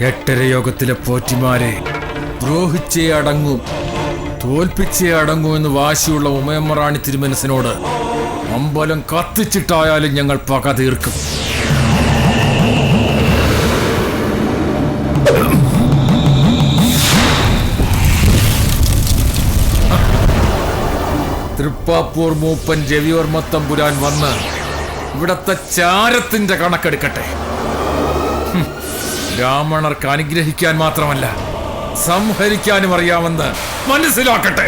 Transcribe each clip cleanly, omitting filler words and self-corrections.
എട്ടരയോഗത്തിലെ പോറ്റിമാരെ ദ്രോഹിച്ചേ അടങ്ങും, തോൽപ്പിച്ചേ അടങ്ങൂ എന്ന് വാശിയുള്ള ഉമയമ്മറാണി തിരുമനസിനോട് അമ്പലം കത്തിച്ചിട്ടായാലും ഞങ്ങൾ പക തീർക്കും. തൃപ്പാപ്പൂർ മൂപ്പൻ രവിവർമ്മ തമ്പുരാൻ വന്ന് ഇവിടത്തെ ചാരത്തിന്റെ കണക്കെടുക്കട്ടെ. ബ്രാഹ്മണർക്ക് അനുഗ്രഹിക്കാൻ മാത്രമല്ല സംഹരിക്കാനും അറിയാമെന്ന് മനസ്സിലാക്കട്ടെ.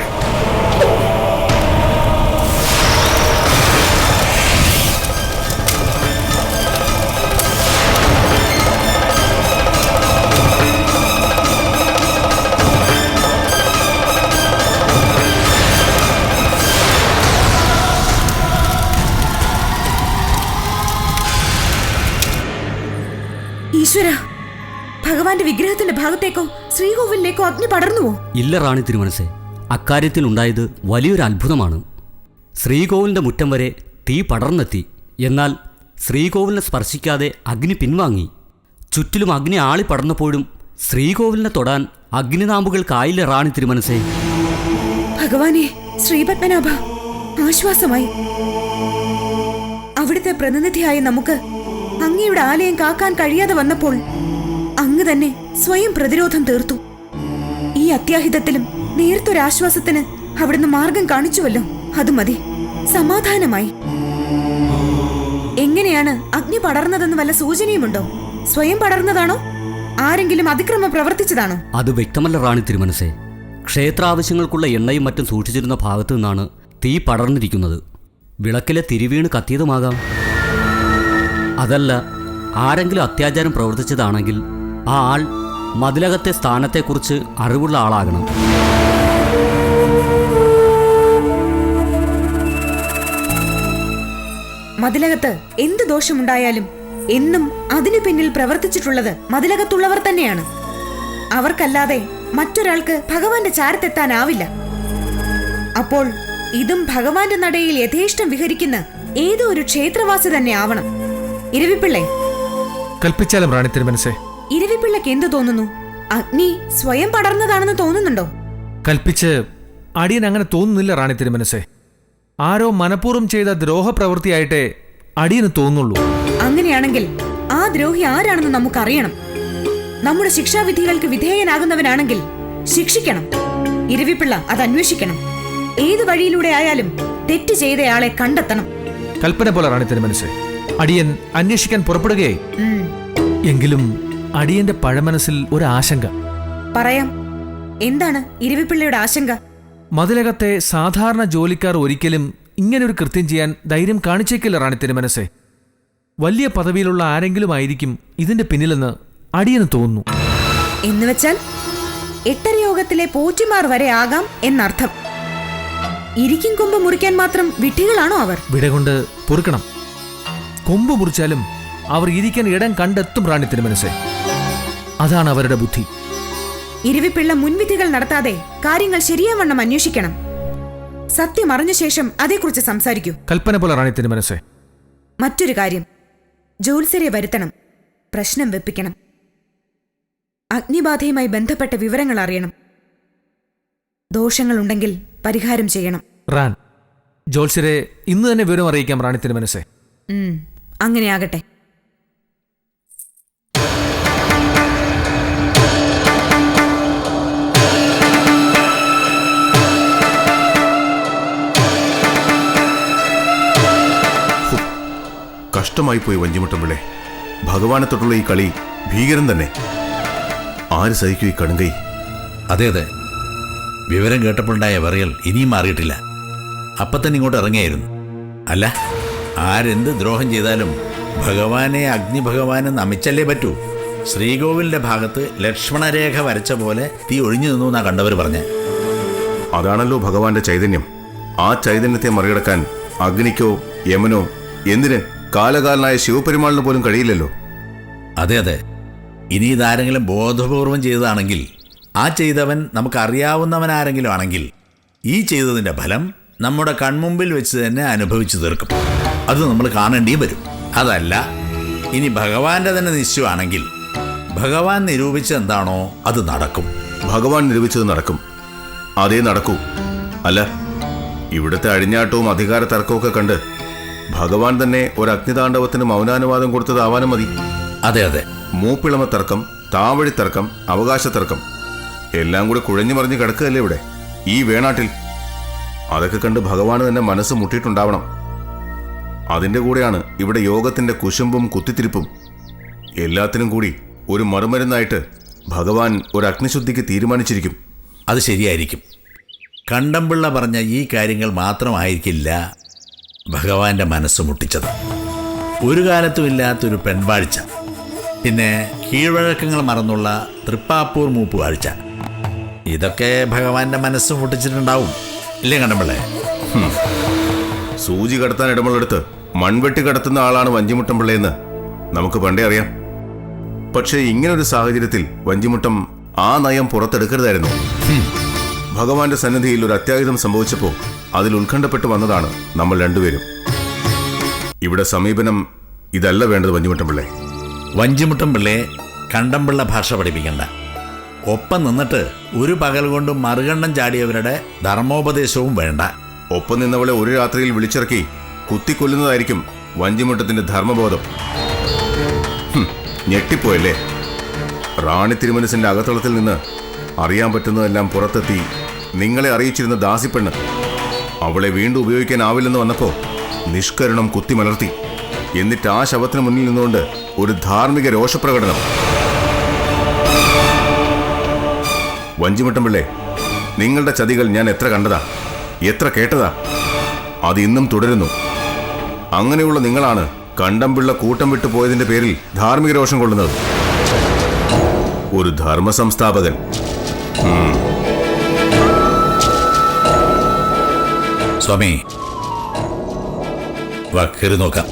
ഈശ്വര, ഭഗവാന്റെ വിഗ്രഹത്തിന്റെ ഭാഗത്തേക്കോ ശ്രീകോവിലേക്കോ അഗ്നി പടർന്നുവോ? ഇല്ല റാണി തിരുമനസേ, അക്കാര്യത്തിൽ ഉണ്ടായത് വലിയൊരു അത്ഭുതമാണ്. ശ്രീകോവിലിന്റെ മുറ്റം വരെ തീ പടർന്നെത്തി. എന്നാൽ ശ്രീകോവിലിനെ സ്പർശിക്കാതെ അഗ്നി പിൻവാങ്ങി. ചുറ്റിലും അഗ്നി ആളി പടർന്നപ്പോഴും ശ്രീകോവിലിനെ തൊടാൻ അഗ്നിനാമ്പുകൾക്കായില്ല റാണി തിരുമനസേ. ഭഗവാനെ, ശ്രീപത്മനാഭ, ആശ്വാസമായി. അവിടുത്തെ പ്രതിനിധിയായ നമുക്ക് അങ്ങയുടെ ആലയം കാക്കാൻ കഴിയാതെ വന്നപ്പോൾ അങ്ങ് തന്നെ സ്വയം പ്രതിരോധം തീർത്തു. ഈ അത്യാഹിതത്തിലും നേർത്തൊരാശ്വാസത്തിന് അവിടുന്ന് മാർഗം കാണിച്ചുവല്ലോ. അത് മതി, സമാധാനമായി. എങ്ങനെയാണ് അഗ്നി പടർന്നതെന്ന് വല്ല സൂചനയുമുണ്ടോ? സ്വയം പടർന്നതാണോ, ആരെങ്കിലും അതിക്രമം പ്രവർത്തിച്ചതാണോ? അത് വ്യക്തമല്ല റാണി തിരുമനസേ. ക്ഷേത്രാവശ്യങ്ങൾക്കുള്ള എണ്ണയും മറ്റും സൂക്ഷിച്ചിരുന്ന ഭാഗത്തു നിന്നാണ് തീ പടർന്നിരിക്കുന്നത്. വിളക്കിലെ തിരിവീണ് കത്തിയതുമാകാം. അതല്ല, ആരെങ്കിലും അത്യാചാരം പ്രവർത്തിച്ചതാണെങ്കിൽ ആ ആൾ മതിലകത്തെ സ്ഥാനത്തെക്കുറിച്ച് അറിവുള്ള ആളാകണം. മതിലകത്ത് എന്ത് ദോഷമുണ്ടായാലും എന്നും അതിനു പിന്നിൽ പ്രവർത്തിച്ചിട്ടുള്ളത് മതിലകത്തുള്ളവർ തന്നെയാണ്. അവർക്കല്ലാതെ മറ്റൊരാൾക്ക് ഭഗവാന്റെ ചാരത്തെത്താനാവില്ല. അപ്പോൾ ഇതും ഭഗവാന്റെ നടയിൽ യഥേഷ്ടം വിഹരിക്കുന്ന ഏതോ ഒരു ക്ഷേത്രവാസി തന്നെ ആവണം. ഇരവിപ്പിള്ളേ, കൽപ്പിച്ചാലും റാണി തിരുമനസേ. ഇരവിപ്പിള്ളക്ക് എന്തു തോന്നുന്നു? അഗ്നി സ്വയം പടർന്നതാണെന്ന് തോന്നുന്നുണ്ടോ? കൽപ്പിച്ച് അടിയൻ അങ്ങനെ തോന്നുന്നില്ല റാണി തിരുമനസേ. ആരോ മനഃപൂർവ്വം ചെയ്ത ദ്രോഹപ്രവൃത്തിയായിട്ടേ അടിയന് തോന്നുള്ളൂ. അങ്ങനെയാണെങ്കിൽ ആ ദ്രോഹി ആരാണെന്ന് നമുക്കറിയണം. നമ്മുടെ ശിക്ഷാവിധികൾക്ക് വിധേയനാകുന്നവനാണെങ്കിൽ ശിക്ഷിക്കണം. ഇരവിപ്പിള്ള അത് അന്വേഷിക്കണം. ഏത് വഴിയിലൂടെ ആയാലും തെറ്റ് ചെയ്തയാളെ കണ്ടെത്തണം. കൽപ്പന പോലെ റാണി തിരുമനസേ. അടിയൻ അന്വേഷിക്കാൻ പുറപ്പെടുകയായി. എങ്കിലും അടിയന്റെ പഴമനസ്സിൽ ഒരു ആശങ്ക. പറയാം, എന്താണ് ഇരവിപ്പിള്ളയുടെ ആശങ്ക? മതിലകത്തെ സാധാരണ ജോലിക്കാർ ഒരിക്കലും ഇങ്ങനൊരു കൃത്യം ചെയ്യാൻ ധൈര്യം കാണിച്ചേക്കില്ല റാണി തിരുമനസേ. വലിയ പദവിയിലുള്ള ആരെങ്കിലും ആയിരിക്കും ഇതിന്റെ പിന്നിലെന്ന് അടിയന് തോന്നുന്നു. എന്നുവെച്ചാൽ എട്ടരയോഗത്തിലെ പോറ്റിമാർ വരെ ആകാം എന്നർത്ഥം. ഇരിക്കും കൊമ്പ് മുറിക്കാൻ മാത്രം വിഡ്ഢികളാണോ അവർ? വിടകൊണ്ട് പൊറുക്കണം. കൊമ്പ് മുറിച്ചാലും അവർ ഇരിക്കാൻ ഇടം കണ്ടെത്തും റാണി തിരുമനസേ. അതാണ് അവരുടെ ബുദ്ധി. ഇരവിപ്പിള്ള മുൻവിധികൾ നടത്താതെ കാര്യങ്ങൾ ശരിയാവണ്ണം അന്വേഷിക്കണം. സത്യം അറിഞ്ഞ ശേഷം അതേക്കുറിച്ച് സംസാരിക്കൂ. കൽപ്പന പോലെ റാണി തിരുമനസേ. മറ്റൊരു കാര്യം, ജ്യോത്സ്യരെ വരുത്തണം, പ്രശ്നം വെപ്പിക്കണം. അഗ്നിബാധയുമായി ബന്ധപ്പെട്ട വിവരങ്ങൾ അറിയണം. ദോഷങ്ങളുണ്ടെങ്കിൽ പരിഹാരം ചെയ്യണം. റാൻ, ജ്യോത്സ്യരെ ഇന്ന് തന്നെ വിവരം അറിയിക്കാം റാണി തിരുമനസേ. അങ്ങനെയാകട്ടെ. കഷ്ടമായി പോയി വഞ്ചിമുട്ടമ്പിള്ളേ. ഭഗവാനെ തൊട്ടുള്ള ഈ കളി ഭീകരം തന്നെ. ആര് സഹിക്കും ഈ കടുങ്കൈ? അതെ അതെ, വിവരം കേട്ടപ്പോഴുണ്ടായ വിറയൽ ഇനിയും മാറിയിട്ടില്ല. അപ്പം തന്നെ ഇങ്ങോട്ട് ഇറങ്ങിയായിരുന്നു. അല്ല, ആരെന്ത് ദ്രോഹം ചെയ്താലും ഭഗവാനെ അഗ്നിഭഗവാനെ നമിച്ചല്ലേ പറ്റൂ. ശ്രീകോവിലിന്റെ ഭാഗത്ത് ലക്ഷ്മണരേഖ വരച്ച പോലെ തീ ഒഴിഞ്ഞു നിന്നു എന്നാ കണ്ടവർ പറഞ്ഞ. അതാണല്ലോ ഭഗവാന്റെ ചൈതന്യം. ആ ചൈതന്യത്തെ മറികടക്കാൻ അഗ്നിക്കോ യമനോ എന്തിന് കാലകാലനായ ശിവപെരുമാളിന് പോലും കഴിയില്ലല്ലോ. അതെ അതെ, ഇനി ഇതാരെങ്കിലും ബോധപൂർവം ചെയ്തതാണെങ്കിൽ, ആ ചെയ്തവൻ നമുക്കറിയാവുന്നവനാരെങ്കിലും ആണെങ്കിൽ, ഈ ചെയ്തതിൻ്റെ ഫലം നമ്മുടെ കൺമുമ്പിൽ വെച്ച് തന്നെ അനുഭവിച്ചു തീർക്കും. അത് നമ്മൾ കാണേണ്ടിയും വരും. അതല്ല, ഇനി ഭഗവാന്റെ തന്നെ നിശ്ചയമാണെങ്കിൽ ഭഗവാൻ നിരൂപിച്ചെന്താണോ അത് നടക്കും. ഭഗവാൻ നിരൂപിച്ചത് നടക്കും, അതേ നടക്കൂ. അല്ല, ഇവിടുത്തെ അഴിഞ്ഞാട്ടവും അധികാര തർക്കമൊക്കെ കണ്ട് ഭഗവാൻ തന്നെ ഒരു അഗ്നിതാണ്ഡവത്തിന് മൗനാനുവാദം കൊടുത്തതാവാനും മതി. അതെ അതെ, മൂപ്പിളമ തർക്കം, താവഴി തർക്കം, അവകാശ തർക്കം എല്ലാം കൂടി കുഴഞ്ഞു മറിഞ്ഞ് കിടക്കുകയല്ലേ ഇവിടെ ഈ വേണാട്ടിൽ. അതൊക്കെ കണ്ട് ഭഗവാന് തന്നെ മനസ്സ് മുട്ടിയിട്ടുണ്ടാവണം. അതിൻ്റെ കൂടെയാണ് ഇവിടെ യോഗത്തിന്റെ കുശുമ്പും കുത്തിത്തിരിപ്പും. എല്ലാത്തിനും കൂടി ഒരു മറുമരുന്നായിട്ട് ഭഗവാൻ ഒരു അഗ്നിശുദ്ധിക്ക് തീരുമാനിച്ചിരിക്കും. അത് ശരിയായിരിക്കും. കണ്ടംപിള്ള പറഞ്ഞ ഈ കാര്യങ്ങൾ മാത്രമായിരിക്കില്ല ഭഗവാന്റെ മനസ്സ് മുട്ടിച്ചത്. ഒരു കാലത്തും ഇല്ലാത്തൊരു പെൺവാഴ്ച, പിന്നെ കീഴ്വഴക്കങ്ങൾ മറന്നുള്ള തൃപ്പാപ്പൂർ മൂപ്പ് വാഴ്ച, ഇതൊക്കെ ഭഗവാന്റെ മനസ്സ് മുട്ടിച്ചിട്ടുണ്ടാവും. ഇല്ലേ കണ്ടംപിള്ളേ? സൂചി കടത്താൻ ഇടമുള്ളെടുത്ത് മൺവെട്ടി കടത്തുന്ന ആളാണ് വഞ്ചിമുട്ടം പിള്ളയെന്ന് നമുക്ക് പണ്ടേ അറിയാം. പക്ഷേ ഇങ്ങനൊരു സാഹചര്യത്തിൽ വഞ്ചിമുട്ടം ആ നയം പുറത്തെടുക്കരുതായിരുന്നു. ഭഗവാന്റെ സന്നിധിയിൽ ഒരു അത്യാഹിതം സംഭവിച്ചപ്പോൾ അതിൽ ഉത്കണ്ഠപ്പെട്ട് വന്നതാണ് നമ്മൾ രണ്ടുപേരും. ഇവിടെ സമീപനം ഇതല്ല വേണ്ടത് വഞ്ചിമുട്ടം പിള്ളേ. വഞ്ചിമുട്ടം പിള്ളയെ കണ്ടംപിള്ള ഭാഷ പഠിപ്പിക്കണ്ട. ഒപ്പം നിന്നിട്ട് ഒരു പകൽ കൊണ്ട് മറുകണ്ഠം ചാടിയവരുടെ ധർമ്മോപദേശവും വേണ്ട. ഒപ്പം നിന്നവളെ ഒരു രാത്രിയിൽ വിളിച്ചിറക്കി കുത്തിക്കൊല്ലുന്നതായിരിക്കും വഞ്ചിമുട്ടത്തിന്റെ ധർമ്മബോധം. ഞെട്ടിപ്പോയല്ലേ? റാണി തിരുമനസിന്റെ അകത്തളത്തിൽ നിന്ന് അറിയാൻ പറ്റുന്നതെല്ലാം പുറത്തെത്തി നിങ്ങളെ അറിയിച്ചിരുന്ന ദാസിപ്പെണ്ണ് അവളെ വീണ്ടും ഉപയോഗിക്കാനാവില്ലെന്ന് വന്നപ്പോ നിഷ്കരുണം കുത്തിമലർത്തി. എന്നിട്ട് ആ ശവത്തിന് മുന്നിൽ നിന്നുകൊണ്ട് ഒരു ധാർമ്മിക രോഷപ്രകടനം. വഞ്ചിമുട്ടം പിള്ളേ, നിങ്ങളുടെ ചതികൾ ഞാൻ എത്ര കണ്ടതാ, എത്ര കേട്ടതാ. അത് ഇന്നും തുടരുന്നു. അങ്ങനെയുള്ള നിങ്ങളാണ് കണ്ടംപിള്ള കൂട്ടം വിട്ടു പോയതിന്റെ പേരിൽ ധാർമ്മിക രോഷം കൊള്ളുന്നത്. ഒരു ധർമ്മ സംസ്ഥാപകൻ. സ്വാമി, വക്കറി നോക്കാം.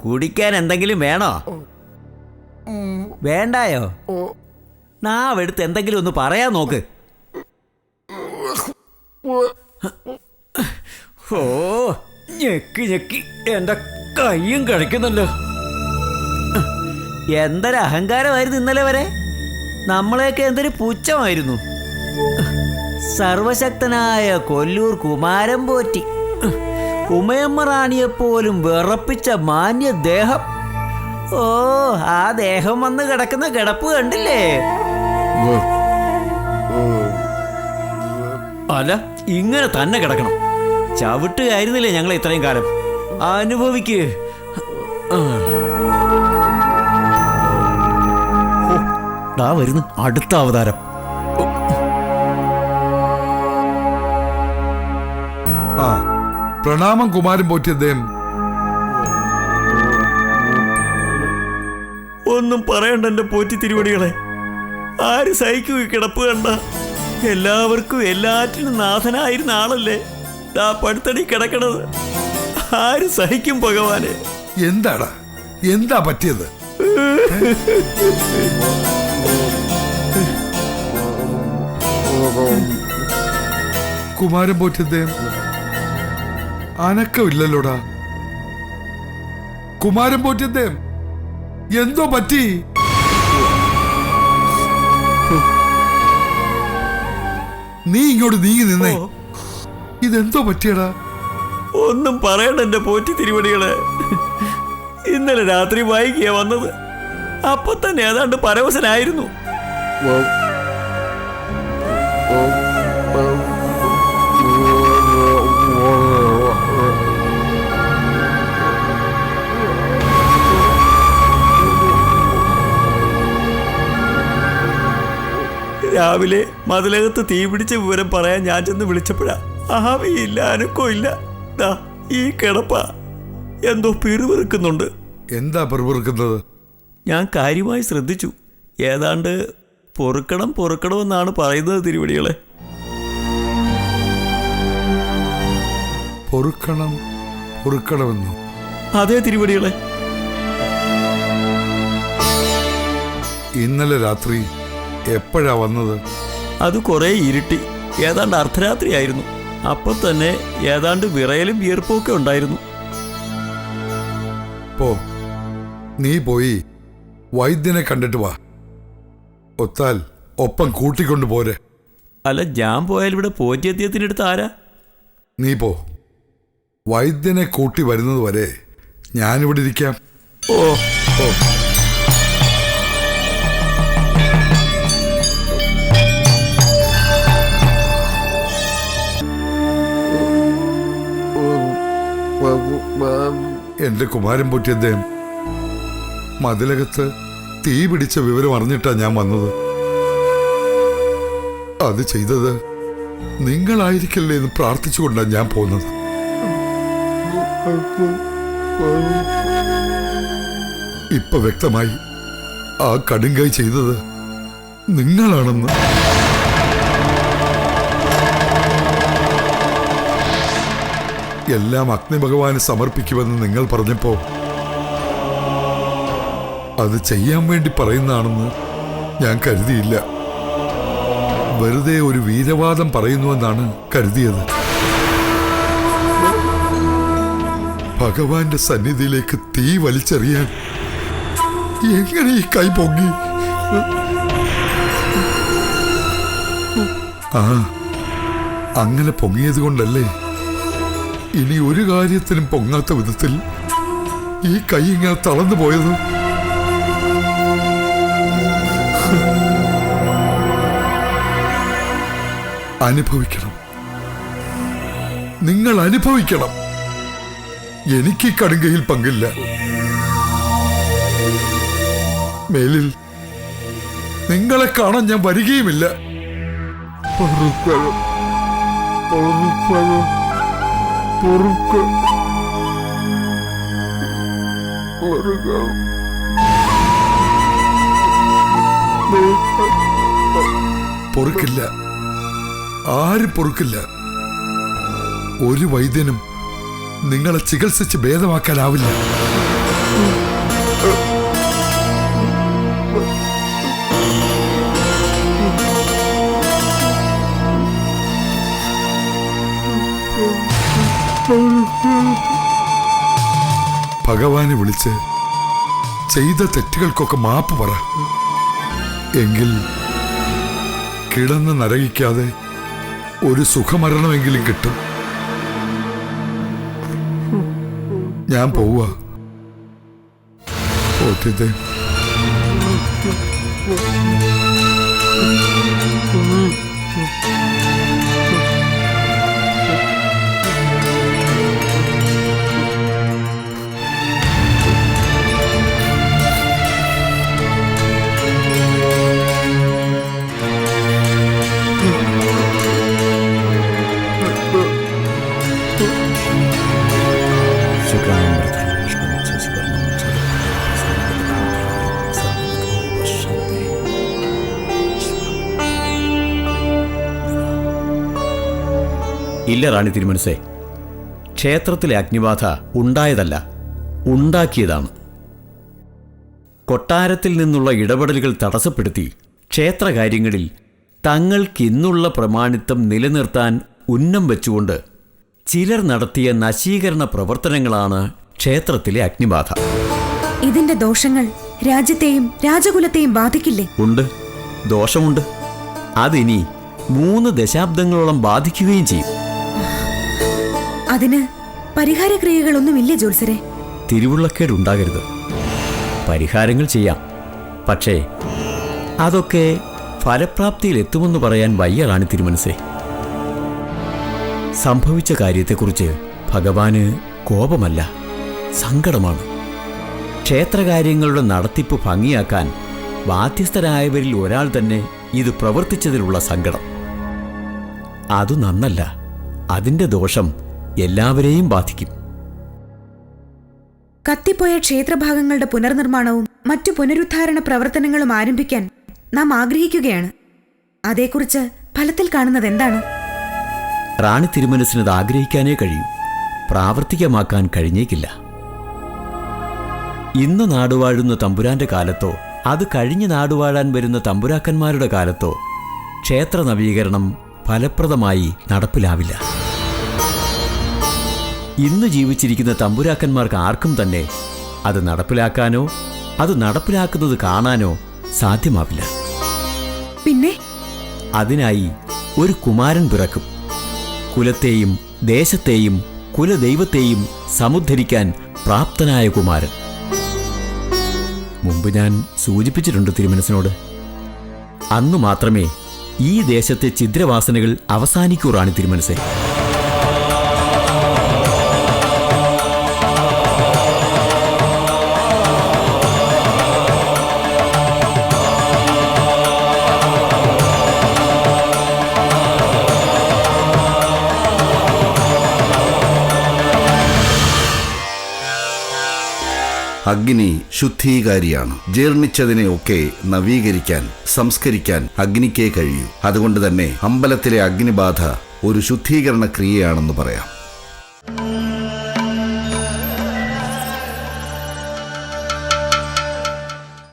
കുടിക്കാൻ എന്തെങ്കിലും വേണോ? വേണ്ടായോ? നാവെടുത്ത് എന്തെങ്കിലും ഒന്ന് പറയാൻ നോക്ക്. ഓ, ഞെക്കി ഞെക്കി എന്റെ കയ്യും കഴിക്കുന്നല്ലോ. എന്തൊരു അഹങ്കാരമായിരുന്നു ഇന്നലെ വരെ. നമ്മളെയൊക്കെ എന്തൊരു പുച്ഛമായിരുന്നു. സർവശക്തനായ കൊല്ലൂർ കുമാരൻ പോറ്റി, ഉമയമ്മ റാണിയെപ്പോലും വിറപ്പിച്ച മാന്യദേഹം. ഓ, ആ ദേഹം വന്ന് കിടക്കുന്ന കിടപ്പ് കണ്ടില്ലേ? അല്ല, ഇങ്ങനെ തന്നെ കിടക്കണം. ചവിട്ടുകായിരുന്നില്ലേ ഞങ്ങൾ ഇത്രയും കാലം? അനുഭവിക്ക്. ദാ വരുന്നു അടുത്ത അവതാരം. ആ, പ്രണാമം കുമാരൻ പോറ്റി അദ്ദേഹം. ഒന്നും പറയണ്ട എന്റെ പോറ്റി തിരുവടികളെ. ആര് സഹിക്കൂ ഈ കിടപ്പ് കണ്ട? എല്ലാവർക്കും എല്ലാറ്റിനും നാഥനായിരുന്ന ആളല്ലേ ദാ പടുത്തടി കിടക്കണത്. ആര് സഹിക്കും ഭഗവാനെ? എന്താടാ, എന്താ പറ്റിയത്? കുമാരൻ പോറ്റി അദ്ദേഹം അനക്കമില്ലല്ലോടാ. കുമാരൻ പോറ്റി അദ്ദേഹം എന്തോ പറ്റി? നീ ഇങ്ങോട്ട് നീങ്ങി നിന്നേ. ഇതെന്തോ പറ്റിയടാ? ഒന്നും പറയണ്ട എന്റെ പോറ്റി തിരുവടികളെ. ഇന്നലെ രാത്രി വൈകിയാ വന്നത്. അപ്പൊ തന്നെ ഏതാണ്ട് പരവശനായിരുന്നു. രാവിലെ മതിലകത്ത് തീ പിടിച്ച വിവരം പറയാൻ ഞാൻ ചെന്ന് വിളിച്ചപ്പോഴാ ആവിയില്ല, അനക്കമില്ല. ദാ ഈ കിടപ്പ എന്തോ പിറുവിറുക്കുന്നുണ്ട്. എന്താ പിറുവിറുക്കുന്നത്? ഞാൻ കാര്യമായി ശ്രദ്ധിച്ചു. ഏതാണ്ട് പൊറുക്കണമെന്നാണ് പറയുന്നത് തിരുവടികളെ. പൊറുക്കണമെന്നോ? അതേ തിരുവടികളെ. ഇന്നലെ രാത്രി എപ്പോഴാ വന്നത്? അത് കുറേ ഇരുട്ടി. ഏതാണ്ട് അർദ്ധരാത്രിയായിരുന്നു. അപ്പം തന്നെ ഏതാണ്ട് വിറയലും വിയർപ്പും ഒക്കെ ഉണ്ടായിരുന്നു. പോ, നീ പോയി വൈദ്യനെ കണ്ടിട്ട് വാ. ഒത്താൽ ഒപ്പം കൂട്ടിക്കൊണ്ടു പോരെ. അല്ല, ഞാൻ പോയാൽ ഇവിടെ പോറ്റിയത്തിനടുത്ത് ആരാ? നീ പോ. വൈദ്യനെ കൂട്ടി വരുന്നത് വരെ ഞാനിവിടെ ഇരിക്കാം. ഓ ഓ എന്റെ കുമാരൻ പോറ്റി അദ്ദേഹം മതിലകത്ത് തീ പിടിച്ച വിവരം അറിഞ്ഞിട്ടാ ഞാൻ വന്നത്. അത് ചെയ്തത് നിങ്ങളായിരിക്കല്ലേ എന്ന് പ്രാർത്ഥിച്ചുകൊണ്ടാണ് ഞാൻ പോകുന്നത്. ഇപ്പൊ വ്യക്തമായി ആ കടുങ്കൈ ചെയ്തത് നിങ്ങളാണെന്ന്. എല്ലാം അഗ്നിഭഗവാന് സമർപ്പിക്കുമെന്ന് നിങ്ങൾ പറഞ്ഞപ്പോ അത് ചെയ്യാൻ വേണ്ടി പറയുന്നതാണെന്ന് ഞാൻ കരുതിയില്ല. വെറുതെ ഒരു വീരവാദം പറയുന്നുവെന്നാണ് കരുതിയത്. ഭഗവാന്റെ സന്നിധിയിലേക്ക് തീ വലിച്ചെറിയാൻ എങ്ങനെ ഈ കൈ പൊങ്ങി? ആ, അങ്ങനെ പൊങ്ങിയത് കൊണ്ടല്ലേ ഇനി ഒരു കാര്യത്തിനും പൊങ്ങാത്ത വിധത്തിൽ ഈ കൈ ഇങ്ങനെ തളർന്നു പോയത്. അനുഭവിക്കണം, നിങ്ങൾ അനുഭവിക്കണം. എനിക്ക് ഈ കടുങ്കയിൽ പങ്കില്ല. മേലിൽ നിങ്ങളെ കാണാൻ ഞാൻ വരികയുമില്ല. പൊറുക്കില്ല, ആരും പൊറുക്കില്ല. ഒരു വൈദ്യനും നിങ്ങളെ ചികിത്സിച്ച് ഭേദമാക്കാനാവില്ല. ഭഗവാനെ വിളിച്ച് ചെയ്ത തെറ്റുകൾക്കൊക്കെ മാപ്പ് പറ. എങ്കിൽ കിടന്ന് നരകിക്കാതെ ഒരു സുഖമരണമെങ്കിലും കിട്ടും. ഞാൻ പോവാ. പോറ്റിത്തെ ഇല്ല റാണി തിരുമനസേ, ക്ഷേത്രത്തിലെ അഗ്നിബാധ ഉണ്ടായതല്ല, ഉണ്ടാക്കിയതാണ്. കൊട്ടാരത്തിൽ നിന്നുള്ള ഇടപെടലുകൾ തടസ്സപ്പെടുത്തി ക്ഷേത്രകാര്യങ്ങളിൽ തങ്ങൾക്കിന്നുള്ള പ്രമാണിത്വം നിലനിർത്താൻ ഉന്നം വെച്ചുകൊണ്ട് ചിലർ നടത്തിയ നശീകരണ പ്രവർത്തനങ്ങളാണ് ക്ഷേത്രത്തിലെ അഗ്നിബാധ. ഇതിന്റെ ദോഷങ്ങൾ രാജ്യത്തെയും രാജകുലത്തെയും ബാധിക്കില്ലേ? ഉണ്ട്, ദോഷമുണ്ട്. അതിനി 3 ദശാബ്ദങ്ങളോളം ബാധിക്കുകയും ചെയ്യും. അതിന് പരിഹാരക്രിയകളൊന്നുമില്ലേ ജോത്സരെ? തിരുവുള്ളക്കേടുണ്ടാകരുത്. പരിഹാരങ്ങൾ ചെയ്യാം, പക്ഷേ അതൊക്കെ ഫലപ്രാപ്തിയിൽ എത്തുമെന്ന് പറയാൻ വയ്യ റാണി തിരുമനസേ. സംഭവിച്ച കാര്യത്തെക്കുറിച്ച് ഭഗവാന് കോപമല്ല, സങ്കടമാണ്. ക്ഷേത്രകാര്യങ്ങളുടെ നടത്തിപ്പ് ഭംഗിയാക്കാൻ ബാധ്യസ്ഥരായവരിൽ ഒരാൾ തന്നെ ഇത് പ്രവർത്തിച്ചതിലുള്ള സങ്കടം. അതു നന്നല്ല. അതിൻ്റെ ദോഷം എല്ലാവരെയും ബാധിക്കും. കത്തിപ്പോയ ക്ഷേത്രഭാഗങ്ങളുടെ പുനർനിർമ്മാണവും മറ്റു പുനരുദ്ധാരണ പ്രവർത്തനങ്ങളും ആരംഭിക്കാൻ നാം ആഗ്രഹിക്കുകയാണ്. അതേക്കുറിച്ച് ഫലത്തിൽ കാണുന്നത് എന്താണ്? റാണി തിരുമനസിനത് ആഗ്രഹിക്കാനേ കഴിയൂ, പ്രാവർത്തികമാക്കാൻ കഴിഞ്ഞേക്കില്ല. ഇന്ന് നാടുവാഴുന്ന തമ്പുരാന്റെ കാലത്തോ അത് കഴിഞ്ഞ് നാടുവാഴാൻ വരുന്ന തമ്പുരാക്കന്മാരുടെ കാലത്തോ ക്ഷേത്ര നവീകരണം ഫലപ്രദമായി നടപ്പിലാവില്ല. ഇന്ന് ജീവിച്ചിരിക്കുന്ന തമ്പുരാക്കന്മാർക്ക് ആർക്കും തന്നെ അത് നടപ്പിലാക്കാനോ അത് നടപ്പിലാക്കുന്നത് കാണാനോ സാധ്യമാവില്ല. പിന്നെ അതിനായി ഒരു കുമാരൻ പിറക്കും. കുലത്തെയും ദേശത്തെയും കുലദൈവത്തെയും സമുദ്ധരിക്കാൻ പ്രാപ്തനായ കുമാരൻ. മുമ്പ് ഞാൻ സൂചിപ്പിച്ചിട്ടുണ്ട് തിരുമനസിനോട്, അന്നു മാത്രമേ ഈ ദേശത്തെ ഛിദ്രവാസനകൾ അവസാനിക്കൂ റാണി തിരുമനസേ. അഗ്നി ശുദ്ധീകാരിയാണ്. ജീർണിച്ചതിനെ ഒക്കെ നവീകരിക്കാൻ, സംസ്കരിക്കാൻ അഗ്നിക്കേ കഴിയൂ. അതുകൊണ്ട് തന്നെ അമ്പലത്തിലെ അഗ്നിബാധ ഒരു ശുദ്ധീകരണ ക്രിയയാണെന്ന് പറയാം.